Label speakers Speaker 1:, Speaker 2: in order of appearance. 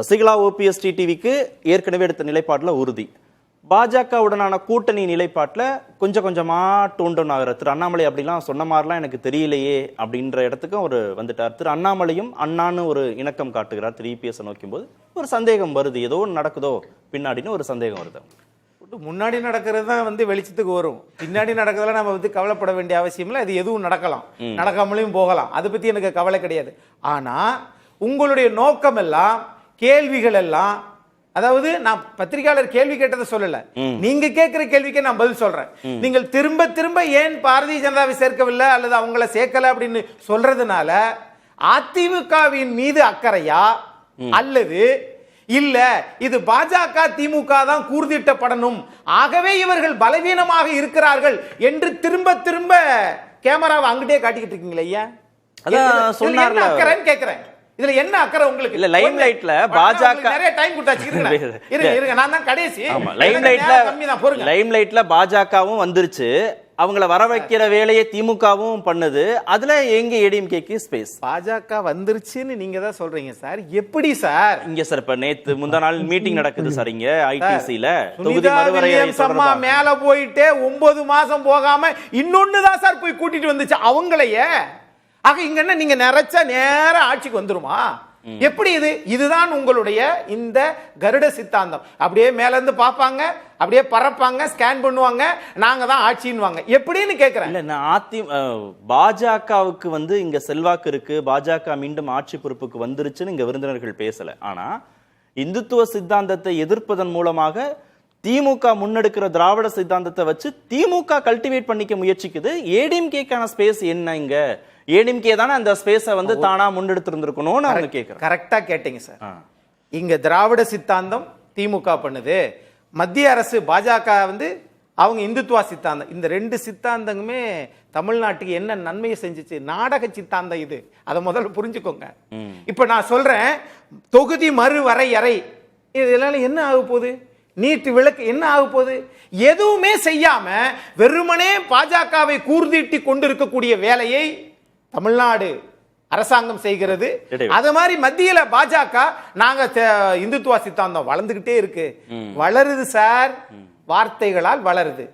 Speaker 1: Sasikala OPS டிடிவிக்கு ஏற்கனவே எடுத்த நிலைப்பாட்டில் உறுதி. பாஜகவுடனான கூட்டணி நிலைப்பாட்டில் கொஞ்சம் கொஞ்சமா டோன் ஆகிற திரு அண்ணாமலை அப்படிலாம் சொன்ன மாதிரிலாம் எனக்கு தெரியலையே அப்படின்ற இடத்துக்கும் அவர் வந்துட்டார். திரு அண்ணாமலையும் அண்ணான்னு ஒரு இணக்கம் காட்டுகிறார். திரு இபிஎஸ் நோக்கும் போது ஒரு சந்தேகம் வருது, ஏதோ ஒன்று நடக்குதோ பின்னாடின்னு ஒரு சந்தேகம் வருது.
Speaker 2: முன்னாடி நடக்கிறது தான் வெளிச்சத்துக்கு வரும், பின்னாடி நடக்கிறதுல நம்ம கவலைப்பட வேண்டிய அவசியம் இல்லை. அது எதுவும் நடக்கலாம், நடக்காமலையும் போகலாம், அதை பத்தி எனக்கு கவலை கிடையாது. ஆனா உங்களுடைய நோக்கம் எல்லாம் கேள்விகள் எல்லாம், அதாவது நான் பத்திரிகையாளர் கேள்வி கேட்டதை சொல்லல, நீங்க கேட்கிற கேள்விக்கு நான் பதில் சொல்றேன். நீங்கள் திரும்ப திரும்ப ஏன் பாரதிய ஜனதாவை சேர்க்கவில்லை அல்லது அவங்கள சேர்க்கல அப்படின்னு சொல்றதுனால அதிமுகவின் மீது அக்கறையா அல்லது இல்ல இது பாஜக திமுக தான் கூர்திட்டப்படணும், ஆகவே இவர்கள் பலவீனமாக இருக்கிறார்கள் என்று திரும்ப திரும்ப கேமராவை அங்கிட்டே காட்டிக்கிட்டு இருக்கீங்களா? ஐயா
Speaker 1: அதான் சொன்னார்ல,
Speaker 2: அக்கறைன்னு கேக்குறேன். இதுல என்ன அக்கறை உங்களுக்கு?
Speaker 1: இல்ல லைம் லைட்ல பாஜக
Speaker 2: நிறைய டைம் கொடுத்தாச்சு, இருங்க நான் தான் கடைசி.
Speaker 1: லைம் லைட்ல பாஜகவும் வந்துருச்சு, அவங்கள வர வைக்கிற வேலையை திமுகவும் பண்ணுது, அதுல எங்க ஏடிஎம்கேக்கு ஸ்பேஸ்?
Speaker 2: பாஜக வந்துருச்சுன்னு நீங்க தான் சொல்றீங்க சார், எப்படி சார்?
Speaker 1: இங்க சார் இப்ப நேத்து முந்தா நாள் மீட்டிங் நடக்குது சார் இங்க ஐடிசில, தொகுதி
Speaker 2: மறுவரையறை மேல போயிட்டே 9 மாசம் போகாம இன்னொன்னு தான் சார் போய் கூட்டிட்டு வந்துச்சு அவங்களையே. ஆக இங்க என்ன நீங்க நிறைச்சா நேர ஆட்சிக்கு வந்துருமா? எப்படி இதுதான் உங்களுடைய இந்த கருட சித்தாந்தம். அப்படியே மேல இருந்து பாப்பாங்க, அப்படியே பறப்பாங்க, ஸ்கேன் பண்ணுவாங்க, நாங்க தான் ஆட்சின்னுவாங்க. எப்படின்னு கேக்குறேன்.
Speaker 1: இல்ல பாஜகவுக்கு இங்க செல்வாக்கு இருக்கு, பாஜக மீண்டும் ஆட்சி பொறுப்புக்கு வந்துருச்சுன்னு இங்க விருந்தினர்கள் பேசல. ஆனா இந்துத்துவ சித்தாந்தத்தை எதிர்ப்பதன் மூலமாக திமுக முன்னெடுக்கிற திராவிட சித்தாந்தத்தை வச்சு திமுக கல்டிவேட் பண்ணிக்க முயற்சிக்குது. ஏடிஎம்கேக்கான ஸ்பேஸ் என்ன? இங்க ஏடிஎம்கே தானே அந்த ஸ்பேஸை தானா முன்னெடுத்து இருந்திருக்கணும்னு அவங்க கேட்கறாங்க.
Speaker 2: கரெக்டா கேட்டீங்க சார். இங்க திராவிட சித்தாந்தம் திமுக பண்ணுது, மத்திய அரசு பாஜக அவங்க இந்துத்துவ சித்தாந்தம். இந்த ரெண்டு சித்தாந்தங்களுமே தமிழ்நாட்டுக்கு என்ன நன்மையை செஞ்சுச்சு? நாடக சித்தாந்தம் இது, அதை முதல்ல புரிஞ்சுக்கோங்க. இப்ப நான் சொல்றேன், தொகுதி மறுவரையறை இதனால என்ன ஆக போகுது? நீட்டு விளக்கு என்ன ஆக போகுது? எதுவுமே செய்யாம வெறுமனே பாஜகவை கூர்தீட்டி கொண்டிருக்கக்கூடிய வேலையை தமிழ்நாடு அரசாங்கம் செய்கிறது. அது மாதிரி மத்தியில பாஜக நாங்க இந்துத்துவ சித்தாந்தம் வளர்ந்துகிட்டே இருக்கு. வளருது சார், வார்த்தைகளால் வளருது.